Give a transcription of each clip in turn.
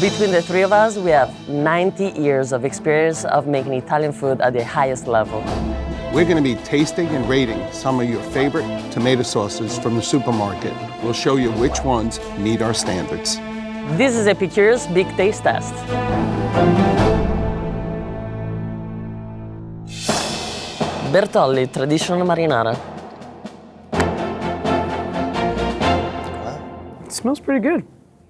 Between the three of us, we have 90 years of experience of making Italian food at the highest level. We're going to be tasting and rating some of your favorite tomato sauces from the supermarket. We'll show you which ones meet our standards. This is Epicurious Big Taste Test. Bertolli Traditional Marinara. It smells pretty good.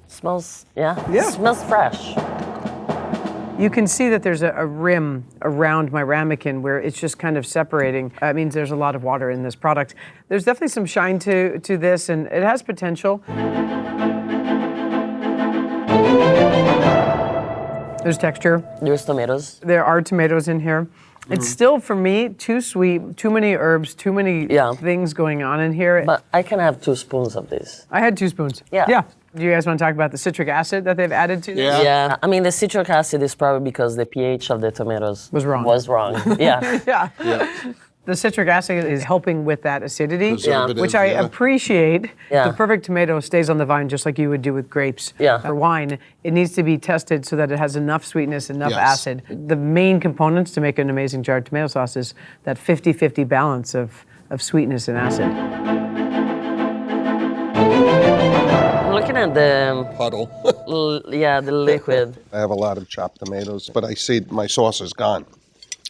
Smells, yeah? Yeah. Smells fresh. You can see that there's a rim around my ramekin where it's just kind of separating. It means there's a lot of water in this product. There's definitely some shine to this, and it has potential. There's texture. There's tomatoes. There are tomatoes in here. It's still, for me, too sweet, too many herbs, too many things going on in here. But I can have 2 spoons of this. I had 2 spoons. Yeah. Do you guys want to talk about the citric acid that they've added to this? Yeah. I mean, the citric acid is probably because the pH of the tomatoes was wrong. Yeah. Yeah. The citric acid is helping with that acidity, Preservative, which I appreciate. Yeah. The perfect tomato stays on the vine just like you would do with grapes for wine. It needs to be tested so that it has enough sweetness, enough acid. The main components to make an amazing jarred tomato sauce is that 50-50 balance of sweetness and acid. I'm looking at the Puddle. the liquid. I have a lot of chopped tomatoes, but I see my sauce is gone.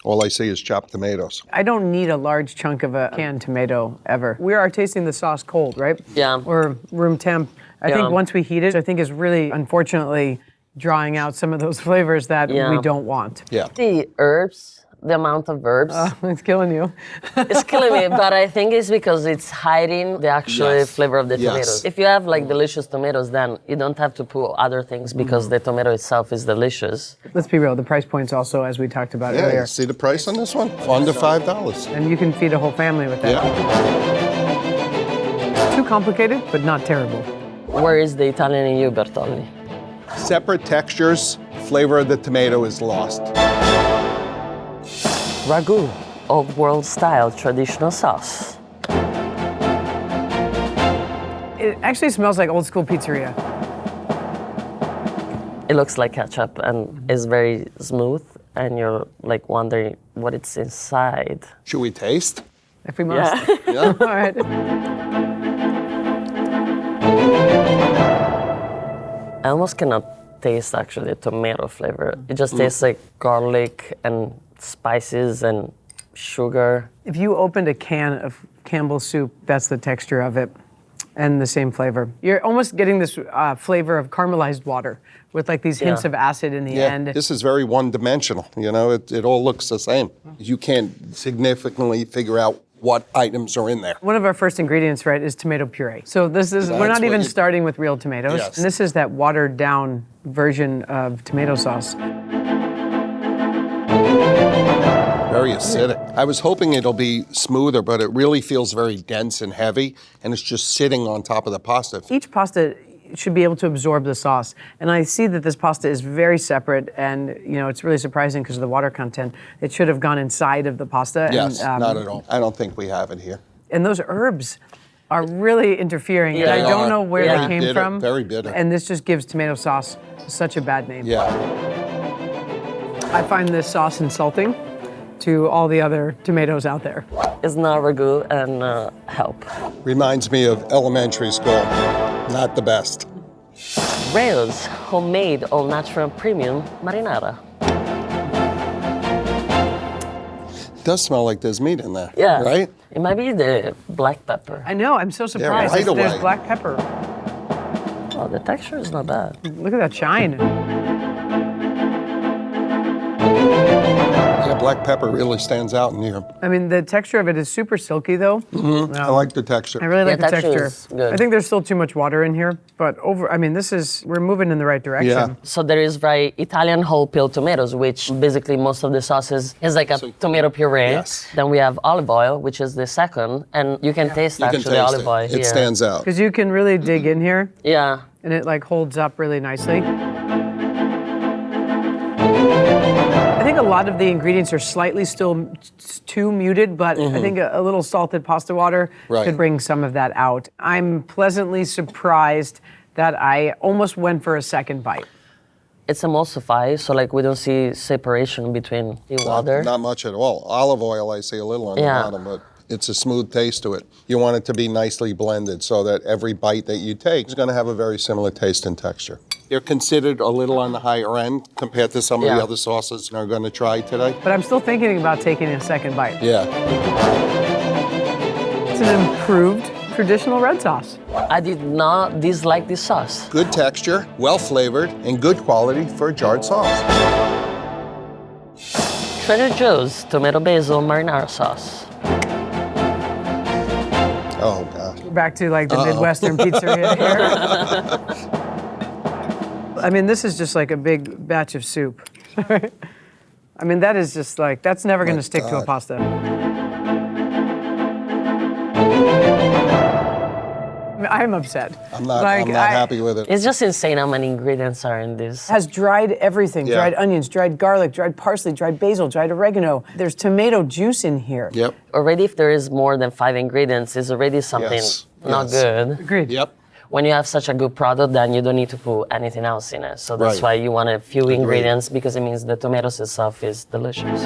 All I see is chopped tomatoes. I don't need a large chunk of a canned tomato ever. We are tasting the sauce cold, right? Yeah. Or room temp. I think once we heat it, I think is really, unfortunately, drawing out some of those flavors that we don't want. Yeah. The herbs, the amount of herbs. It's killing you. It's killing me, but I think it's because it's hiding the actual flavor of the tomatoes. If you have like delicious tomatoes, then you don't have to put other things because the tomato itself is delicious. Let's be real, the price point's also, as we talked about earlier. You see the price on this one? Under $5. And you can feed a whole family with that. Yeah. Too complicated, but not terrible. Where is the Italian in you, Bertolli? Separate textures, flavor of the tomato is lost. Ragu, old world style traditional sauce. It actually smells like old school pizzeria. It looks like ketchup and is very smooth, and you're like wondering what it's inside. Should we taste? If we must. Yeah. All right. I almost cannot taste actually the tomato flavor. It just tastes like garlic and spices and sugar. If you opened a can of Campbell's soup, that's the texture of it and the same flavor. You're almost getting this flavor of caramelized water with like these hints of acid in the end. This is very one-dimensional. You know, it all looks the same. You can't significantly figure out what items are in there. One of our first ingredients, right, is tomato puree. So this is, we're not even starting with real tomatoes. Yes. And this is that watered down version of tomato sauce. Very acidic. I was hoping it'll be smoother, but it really feels very dense and heavy, and it's just sitting on top of the pasta. Each pasta should be able to absorb the sauce. And I see that this pasta is very separate, and you know, it's really surprising because of the water content. It should have gone inside of the pasta. Yes, and, not at all. I don't think we have it here. And those herbs are really interfering. Yeah, and I don't know where they came bitter, from. very bitter. And this just gives tomato sauce such a bad name. Yeah. I find this sauce insulting to all the other tomatoes out there. It's not ragu and help. Reminds me of elementary school. Not the best. Rails, homemade, all natural premium marinara. It does smell like there's meat in there. Yeah. Right? It might be the black pepper. I know, I'm so surprised. right There's away. black pepper. Oh, the texture is not bad. Look at that shine. Yeah, black pepper really stands out in here. I mean, the texture of it is super silky, though. I like the texture. I really like the texture texture. is good. I think there's still too much water in here, but we're moving in the right direction. Yeah. So there is very Italian whole peel tomatoes, which basically most of the sauces is like a tomato puree. Yes. Then we have olive oil, which is the second, and you can taste You can actually taste olive oil it. here. It stands out. Because you can really dig in here, Yeah. and it like holds up really nicely. I think a lot of the ingredients are slightly still too muted, but I think a little salted pasta water could bring some of that out. I'm pleasantly surprised that I almost went for a second bite. It's emulsified, so like we don't see separation between the water. Not much at all. Olive oil, I see a little on the bottom, but it's a smooth taste to it. You want it to be nicely blended so that every bite that you take is going to have a very similar taste and texture. They're considered a little on the higher end compared to some of the other sauces we're going to try today. But I'm still thinking about taking a second bite. Yeah. It's an improved traditional red sauce. I did not dislike this sauce. Good texture, well flavored, and good quality for a jarred sauce. Trader Joe's tomato basil marinara sauce. Oh, gosh. Back to like the Midwestern pizzeria here. I mean, this is just like a big batch of soup. I mean, that is just like, that's never going to stick to a pasta. I'm upset. I'm not happy with it. It's just insane how many ingredients are in this. It has dried everything, dried onions, dried garlic, dried parsley, dried basil, dried oregano. There's tomato juice in here. Yep. Already if there is more than 5 ingredients, it's already something not good. Agreed. Yep. When you have such a good product, then you don't need to put anything else in it. So that's why you want a few ingredients, because it means the tomatoes itself is delicious.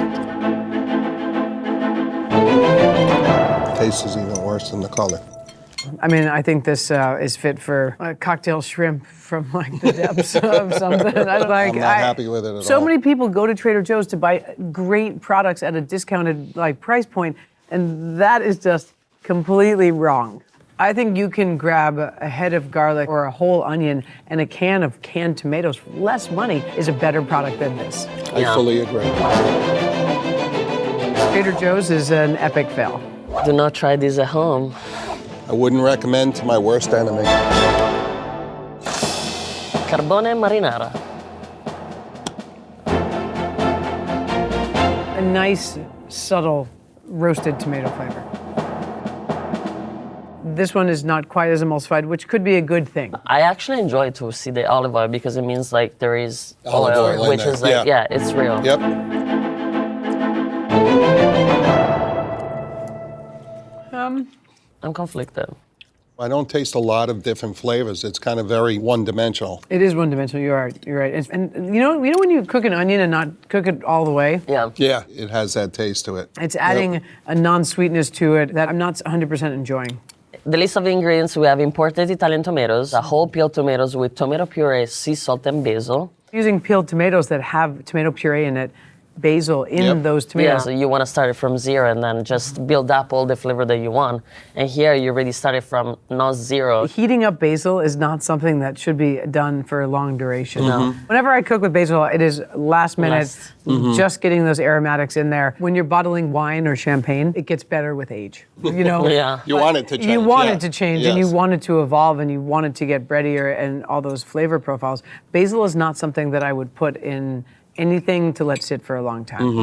The taste is even worse than the color. I mean, I think this is fit for a cocktail shrimp from like the depths of something. I'm not happy with it at all. So many people go to Trader Joe's to buy great products at a discounted like price point, and that is just completely wrong. I think you can grab a head of garlic or a whole onion and a can of canned tomatoes for less money is a better product than this. I fully agree. Trader Joe's is an epic fail. Do not try this at home. I wouldn't recommend to my worst enemy. Carbone Marinara. A nice, subtle, roasted tomato flavor. This one is not quite as emulsified, which could be a good thing. I actually enjoy to see the olive oil because it means like there is olive oil which is like, it's real. Yep. I'm conflicted. I don't taste a lot of different flavors. It's kind of very one-dimensional. It is one-dimensional. You're right. You're right. And you know when you cook an onion and not cook it all the way? Yeah. Yeah, it has that taste to it. It's adding a non-sweetness to it that I'm not 100% enjoying. The list of ingredients, we have imported Italian tomatoes, a whole peeled tomatoes with tomato puree, sea salt, and basil. Using peeled tomatoes that have tomato puree in it, basil in those tomatoes. Yeah, so you want to start it from zero and then just build up all the flavor that you want. And here you already started from not zero. Heating up basil is not something that should be done for a long duration. No. Whenever I cook with basil, it is last minute, just getting those aromatics in there. When you're bottling wine or champagne, it gets better with age. You know? You want it to change. You want it to change and you want it to evolve and you want it to get breadier and all those flavor profiles. Basil is not something that I would put in anything to let sit for a long time.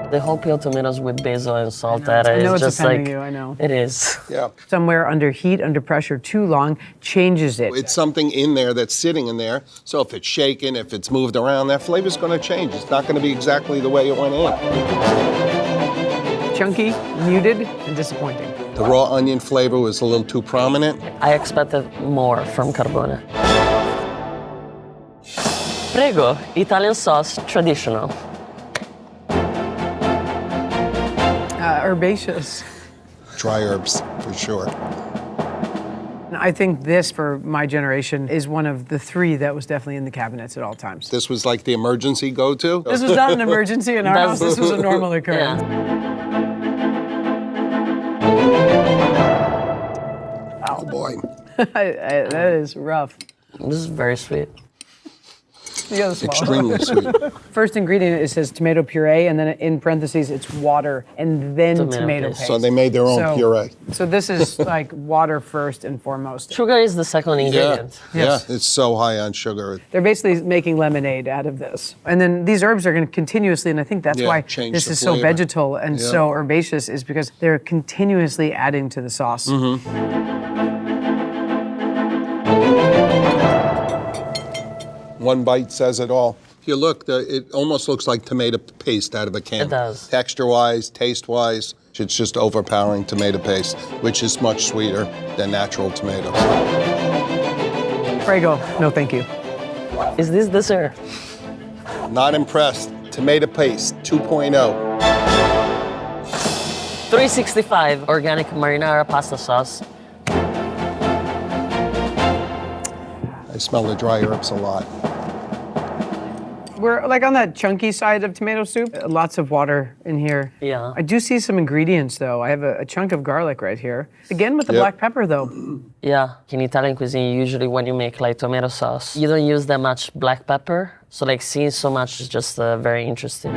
The whole peeled tomatoes with basil and salt added is just like, you, I know. It is. Yeah. Somewhere under heat, under pressure too long, changes it. It's something in there that's sitting in there. So if it's shaken, if it's moved around, that flavor's going to change. It's not going to be exactly the way it went in. Chunky, muted, and disappointing. The raw onion flavor was a little too prominent. I expected more from Carbone. Prego, Italian sauce, traditional. Herbaceous. Dry herbs, for sure. I think this, for my generation, is one of the 3 that was definitely in the cabinets at all times. This was like the emergency go-to? This was not an emergency in our house. This was a normal occurrence. Oh, boy. That is rough. This is very sweet. Extremely sweet. First ingredient, it says tomato puree, and then in parentheses, it's water, and then tomato paste. So they made their own puree. So this is like water first and foremost. Sugar is the second ingredient. Yeah, it's so high on sugar. They're basically making lemonade out of this. And then these herbs are going to continuously, and I think that's why this is so vegetal and so herbaceous, is because they're continuously adding to the sauce. One bite says it all. If you look, it almost looks like tomato paste out of a can. It does. Texture-wise, taste-wise, It's just overpowering tomato paste, which is much sweeter than natural tomatoes. Prego, no thank you. Is this dessert? Not impressed. Tomato paste 2.0. 365 organic marinara pasta sauce. I smell the dry herbs a lot. We're like on that chunky side of tomato soup. Lots of water in here. Yeah. I do see some ingredients though. I have a chunk of garlic right here. Again with the black pepper though. Yeah, in Italian cuisine, usually when you make like tomato sauce, you don't use that much black pepper. So like seeing so much is just very interesting.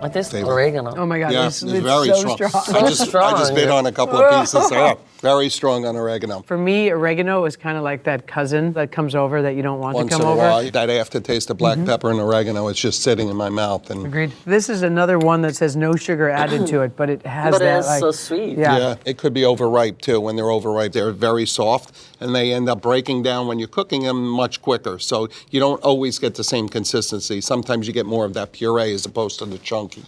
I taste oregano. Oh my God, Yes, it's very so strong. strong. I just bit on a couple of pieces there. Very strong on oregano. For me, oregano is kind of like that cousin that comes over that you don't want Once to come in a over. while, that aftertaste of black pepper and oregano is just sitting in my mouth. And Agreed. This is another one that says no sugar added to it, but it has that it's like, so sweet. yeah, it could be overripe too. When they're overripe, they're very soft, and they end up breaking down when you're cooking them much quicker. So you don't always get the same consistency. Sometimes you get more of that puree as opposed to the chunky.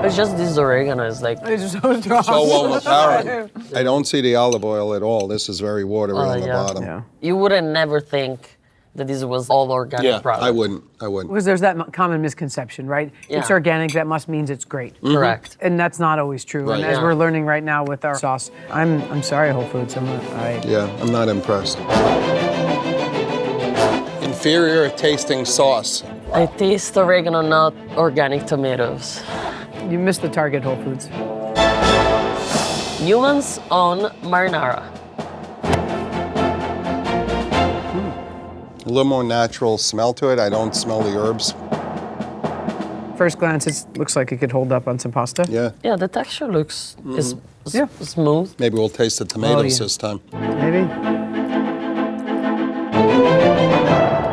It's just this oregano is like... It's so strong. So overpowering. I don't see the olive oil at all. This is very watery on the bottom. Yeah. You wouldn't never think that this was all organic product. I wouldn't. Because there's that common misconception, right? Yeah. It's organic, that must means it's great. Correct. And that's not always true. Right. And as Yeah. we're learning right now with our sauce, I'm sorry, Whole Foods. I'm not impressed. Inferior tasting sauce. I taste oregano, not organic tomatoes. You missed the target, Whole Foods. Newman's own marinara. A little more natural smell to it. I don't smell the herbs. First glance, it looks like it could hold up on some pasta. Yeah. Yeah, the texture looks smooth. Maybe we'll taste the tomatoes yeah. this time. Maybe.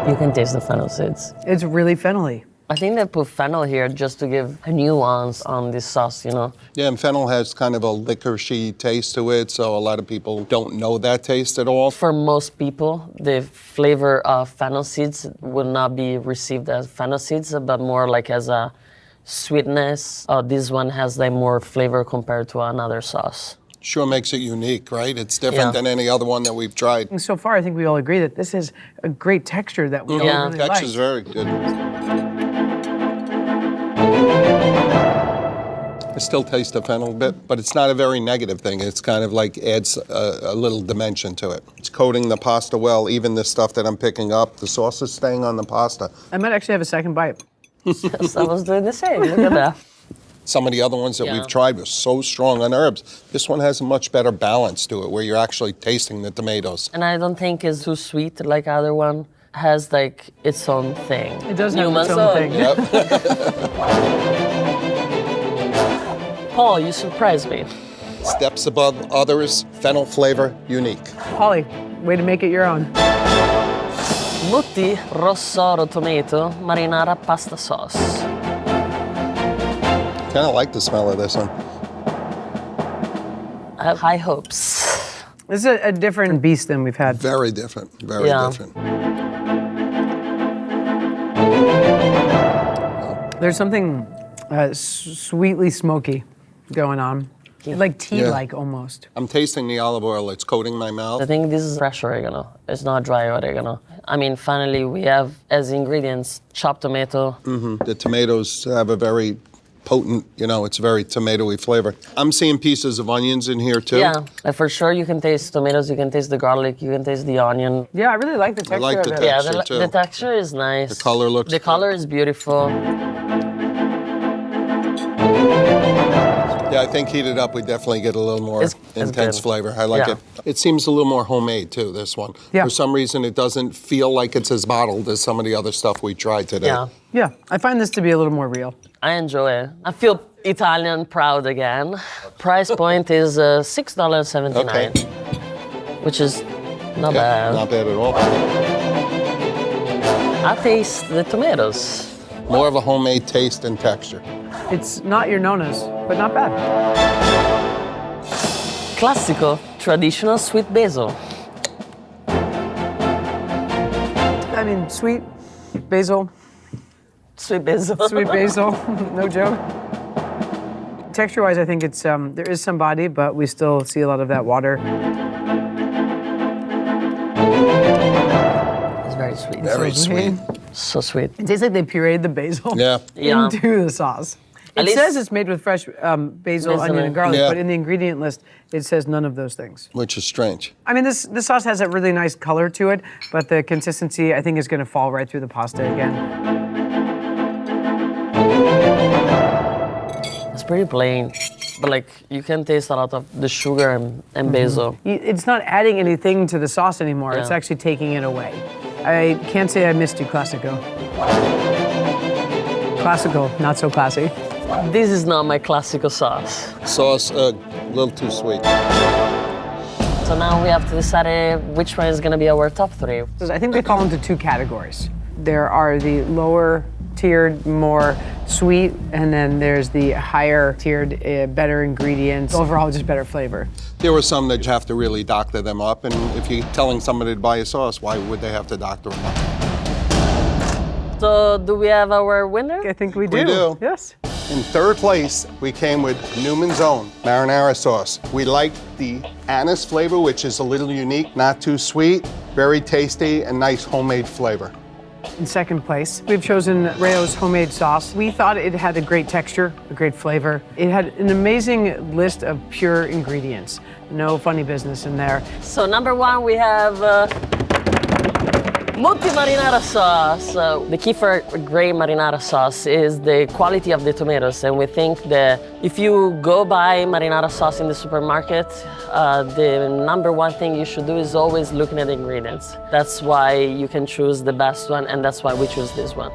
You can taste the fennel seeds. It's really fennel-y. I think they put fennel here just to give a nuance on this sauce, you know? Yeah, and fennel has kind of a licoricey taste to it, so a lot of people don't know that taste at all. For most people, the flavor of fennel seeds would not be received as fennel seeds, but more like as a sweetness. This one has like more flavor compared to another sauce. Sure makes it unique, right? It's different than any other one that we've tried. And so far, I think we all agree that this is a great texture that we all really like. Texture's very good. I still taste the fennel a bit, but it's not a very negative thing. It's kind of like adds a little dimension to it. It's coating the pasta well. Even the stuff that I'm picking up, the sauce is staying on the pasta. I might actually have a second bite. Yes, I was doing the same. Look at that. Some of the other ones that we've tried were so strong on herbs. This one has a much better balance to it, where you're actually tasting the tomatoes. And I don't think it's too sweet like other one. Has like its own thing. It does have Newman's its own thing. Yep. Paul, you surprised me. Steps above others, fennel flavor, unique. Holly, way to make it your own. Mutti rossoro tomato marinara pasta sauce. Kind of like the smell of this one. I have high hopes. This is a different beast than we've had. Very different, very different. There's something sweetly smoky going on. Like tea-like almost. I'm tasting the olive oil. It's coating my mouth. I think this is fresh oregano. It's not dry oregano. I mean, finally, we have as ingredients chopped tomato. The tomatoes have a very potent, it's very tomatoey flavor. I'm seeing pieces of onions in here too. Yeah, like for sure you can taste tomatoes, you can taste the garlic, you can taste the onion. Yeah, I really like the texture like the of it. texture. Yeah, too. the texture is nice. The color looks The good. color is beautiful. Yeah, I think heated up, we definitely get a little more It's intense good. flavor. I like Yeah. it. It seems a little more homemade too, this one. Yeah. For some reason, it doesn't feel like it's as bottled as some of the other stuff we tried today. Yeah, Yeah, I find this to be a little more real. I enjoy it. I feel Italian proud again. Price point is $6.79, Okay. which is not Yeah, bad. not bad at all. I taste the tomatoes. More of a homemade taste and texture. It's not your nonas, but not bad. Classico, traditional sweet basil. I mean, sweet basil. Sweet basil. Sweet basil, no joke. Texture-wise, I think it's there is some body, but we still see a lot of that water. It's very sweet. Very sweet. So sweet. It tastes like they pureed the basil Yeah. into the sauce. It says it's made with fresh basil, onion, and garlic, but in the ingredient list, it says none of those things. Which is strange. I mean, this sauce has a really nice color to it, but the consistency, I think, is going to fall right through the pasta again. It's pretty plain, but like you can taste a lot of the sugar and basil. It's not adding anything to the sauce anymore. It's actually taking it away. I can't say I missed you, Classico. Classico, not so classy. This is not my Classico sauce. Sauce, a little too sweet. So now we have to decide which one is going to be our top three. I think they fall into two categories. There are the lower tiered, more sweet, and then there's the higher tiered, better ingredients, overall just better flavor. There were some that you have to really doctor them up, and if you're telling somebody to buy a sauce, why would they have to doctor them up? So do we have our winner? I think we do. We do. Yes. In third place, we came with Newman's Own marinara sauce. We like the anise flavor, which is a little unique, not too sweet, very tasty, and nice homemade flavor. In second place, we've chosen Rayo's homemade sauce. We thought it had a great texture, a great flavor. It had an amazing list of pure ingredients. No funny business in there. So number one, we have Mutti marinara sauce. The key for a great marinara sauce is the quality of the tomatoes, and we think that if you go buy marinara sauce in the supermarket, the number one thing you should do is always looking at the ingredients. That's why you can choose the best one, and that's why we choose this one.